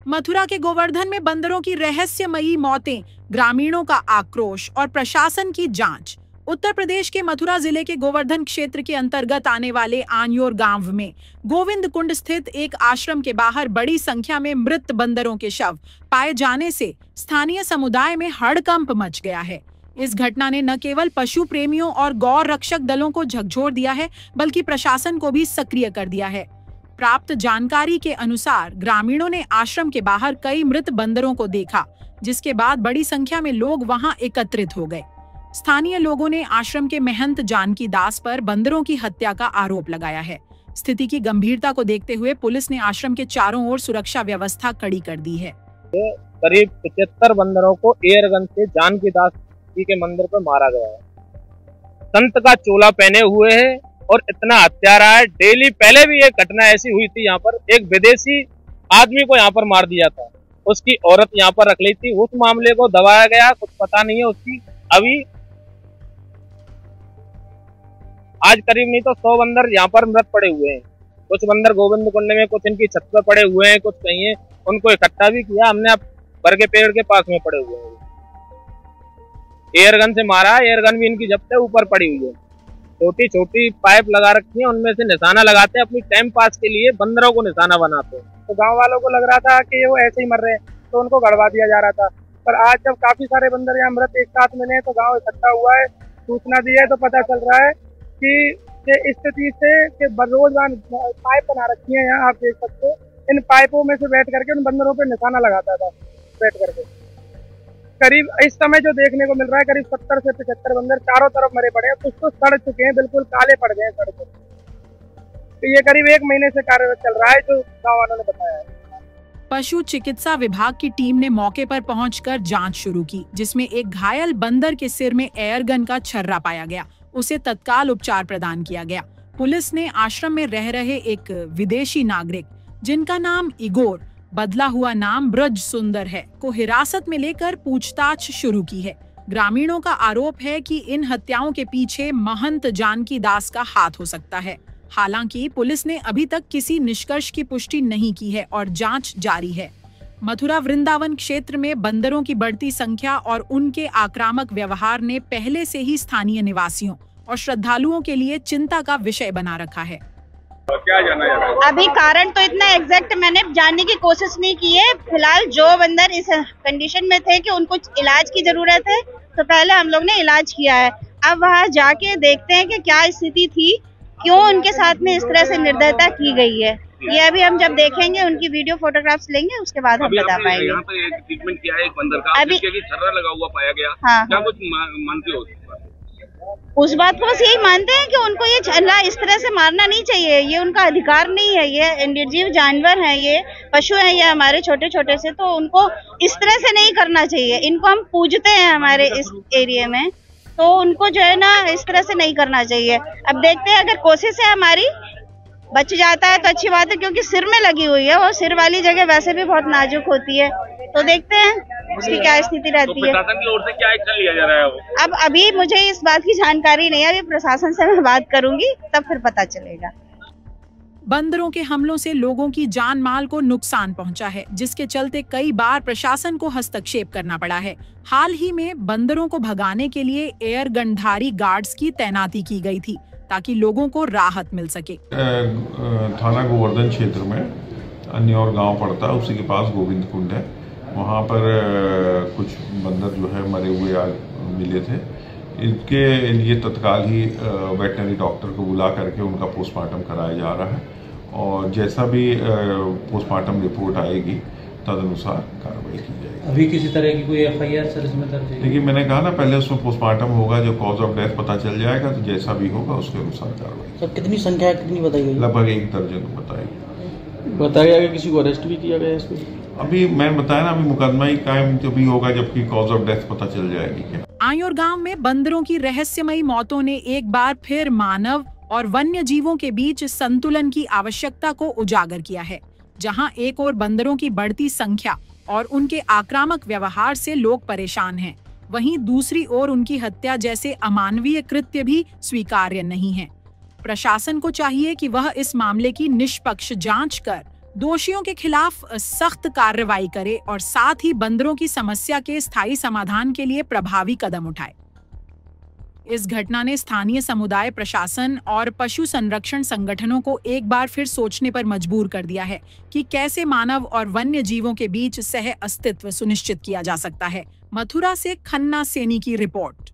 मथुरा के गोवर्धन में बंदरों की रहस्यमयी मौतें, ग्रामीणों का आक्रोश और प्रशासन की जांच। उत्तर प्रदेश के मथुरा जिले के गोवर्धन क्षेत्र के अंतर्गत आने वाले आन्योर गांव में गोविंद कुंड स्थित एक आश्रम के बाहर बड़ी संख्या में मृत बंदरों के शव पाए जाने से स्थानीय समुदाय में हड़कंप मच गया है। इस घटना ने न केवल पशु प्रेमियों और गौ रक्षक दलों को झकझोर दिया है, बल्कि प्रशासन को भी सक्रिय कर दिया है। प्राप्त जानकारी के अनुसार ग्रामीणों ने आश्रम के बाहर कई मृत बंदरों को देखा, जिसके बाद बड़ी संख्या में लोग वहां एकत्रित हो गए। स्थानीय लोगों ने आश्रम के महंत जानकी दास पर बंदरों की हत्या का आरोप लगाया है। स्थिति की गंभीरता को देखते हुए पुलिस ने आश्रम के चारों ओर सुरक्षा व्यवस्था कड़ी कर दी है। करीब 75 बंदरों को एयरगन से जानकी दास जी के मंदिर पर मारा गया है। संत का चोला पहने हुए है और इतना हत्यारा है। डेली पहले भी एक घटना ऐसी हुई थी, यहाँ पर एक विदेशी आदमी को यहाँ पर मार दिया था, उसकी औरत यहाँ पर रख ली थी। उस मामले को दबाया गया, कुछ पता नहीं है उसकी। अभी आज करीब नहीं तो 100 बंदर यहाँ पर मृत पड़े हुए हैं। कुछ बंदर गोविंद कुंड में, कुछ इनकी छत पर पड़े हुए हैं, कुछ कहीं है। उनको इकट्ठा भी किया हमने, अब बर के पेड़ के पास में पड़े हुए हैं। एयरगन से मारा है, एयरगन भी इनकी जब से ऊपर पड़ी हुई है। छोटी छोटी पाइप लगा रखी है, उनमें से निशाना लगाते हैं, अपनी टाइम पास के लिए बंदरों को निशाना बनाते हैं। तो गांव वालों को लग रहा था कि वो ऐसे ही मर रहे हैं, तो उनको गड़वा दिया जा रहा था। पर आज जब काफी सारे बंदर यहाँ मृत एक साथ मिले, तो गांव इकट्ठा हुआ है, सूचना दी है, तो पता चल रहा है कि स्थिति से रोज पाइप बना रखी है यहाँ, आप देख सकते हो। इन पाइपों में से बैठ करके उन बंदरों पे निशाना लगाता था बैठ करके। करीब इस समय जो देखने को मिल रहा है, करीब 70 से 75 बंदर चारों तरफ मरे पड़े हैं। कुछ तो सड़ चुके हैं, बिल्कुल काले पड़ गए हैं सड़कों। तो ये करीब 1 महीने से कार्यरत चल रहा है, जो गाँव वालों ने बताया है। पशु चिकित्सा विभाग की टीम ने मौके पर पहुंचकर जांच शुरू की, जिसमें एक घायल बंदर के सिर में एयरगन का छर्रा पाया गया। उसे तत्काल उपचार प्रदान किया गया। पुलिस ने आश्रम में रह रहे एक विदेशी नागरिक, जिनका नाम इगोर बदला हुआ नाम ब्रज सुंदर है, को हिरासत में लेकर पूछताछ शुरू की है। ग्रामीणों का आरोप है कि इन हत्याओं के पीछे महंत जानकी दास का हाथ हो सकता है। हालांकि पुलिस ने अभी तक किसी निष्कर्ष की पुष्टि नहीं की है और जांच जारी है। मथुरा वृंदावन क्षेत्र में बंदरों की बढ़ती संख्या और उनके आक्रामक व्यवहार ने पहले से ही स्थानीय निवासियों और श्रद्धालुओं के लिए चिंता का विषय बना रखा है। क्या जाना है? अभी कारण तो इतना एग्जैक्ट मैंने जानने की कोशिश नहीं की है। फिलहाल जो बंदर इस कंडीशन में थे कि उनको इलाज की जरूरत है, तो पहले हम लोग ने इलाज किया है। अब वहाँ जाके देखते हैं कि क्या स्थिति थी, क्यों उनके साथ में इस तरह से निर्दयता की गई है। ये अभी हम जब देखेंगे, उनकी वीडियो फोटोग्राफ्स लेंगे, उसके बाद हम बता पाएंगे। यहाँ पे एक ट्रीटमेंट किया है एक बंदर का, अभी छर्रा लगा हुआ पाया गया। हाँ, क्या कुछ मानते हो? उस बात को बस यही मानते हैं कि उनको ये छर्रा इस तरह से मारना नहीं चाहिए। ये उनका अधिकार नहीं है। ये निर्जीव जानवर हैं, ये पशु हैं, ये हमारे छोटे छोटे से, तो उनको इस तरह से नहीं करना चाहिए। इनको हम पूजते हैं हमारे इस एरिया में, तो उनको जो है ना इस तरह से नहीं करना चाहिए। अब देखते हैं, अगर कोशिश है हमारी बच जाता है तो अच्छी बात है, क्योंकि सिर में लगी हुई है, वो सिर वाली जगह वैसे भी बहुत नाजुक होती है। तो देखते हैं उसकी क्या स्थिति रहती है। प्रशासन की ओर से क्या एक्शन लिया जा रहा है? अब अभी मुझे इस बात की जानकारी नहीं है, अभी प्रशासन से मैं बात करूंगी तब फिर पता चलेगा। बंदरों के हमलों से लोगों की जान माल को नुकसान पहुंचा है, जिसके चलते कई बार प्रशासन को हस्तक्षेप करना पड़ा है। हाल ही में बंदरों को भगाने के लिए एयर गनधारी गार्ड्स की तैनाती की गई थी, ताकि लोगों को राहत मिल सके। थाना गोवर्धन क्षेत्र में अन्योर गांव पड़ता है, उसी के पास गोविंद कुंड है। वहां पर कुछ बंदर जो है मरे हुए मिले थे। इनके लिए तत्काल ही वेटनरी डॉक्टर को बुला करके उनका पोस्टमार्टम कराया जा रहा है, और जैसा भी पोस्टमार्टम रिपोर्ट आएगी तदनुसार कार्रवाई की जाएगी। अभी किसी तरह की कोई FIR सर इसमें दर्ज है? देखिए, मैंने कहा ना, पहले उसमें पोस्टमार्टम होगा, जो कॉज ऑफ डेथ पता चल जाएगा, तो जैसा भी होगा उसके अनुसार कार्रवाई। सर कितनी संख्या कितनी बताई गई? लगभग 1 दर्जन बताएगी। बताया गया कि किसी को अरेस्ट भी किया गया इसमें? अभी मैंने बताया ना, अभी मुकदमा ही कायम तो भी होगा जबकि कॉज ऑफ डेथ पता चल जाएगी। क्या आन्योर गांव में बंदरों की रहस्यमयी मौतों ने एक बार फिर मानव और वन्य जीवों के बीच संतुलन की आवश्यकता को उजागर किया है। जहां एक ओर बंदरों की बढ़ती संख्या और उनके आक्रामक व्यवहार से लोग परेशान हैं, वहीं दूसरी ओर उनकी हत्या जैसे अमानवीय कृत्य भी स्वीकार्य नहीं है। प्रशासन को चाहिए कि वह इस मामले की निष्पक्ष जांच कर दोषियों के खिलाफ सख्त कार्रवाई करे और साथ ही बंदरों की समस्या के स्थायी समाधान के लिए प्रभावी कदम उठाए। इस घटना ने स्थानीय समुदाय, प्रशासन और पशु संरक्षण संगठनों को एक बार फिर सोचने पर मजबूर कर दिया है कि कैसे मानव और वन्य जीवों के बीच सह अस्तित्व सुनिश्चित किया जा सकता है। मथुरा से खन्ना सेनी की रिपोर्ट।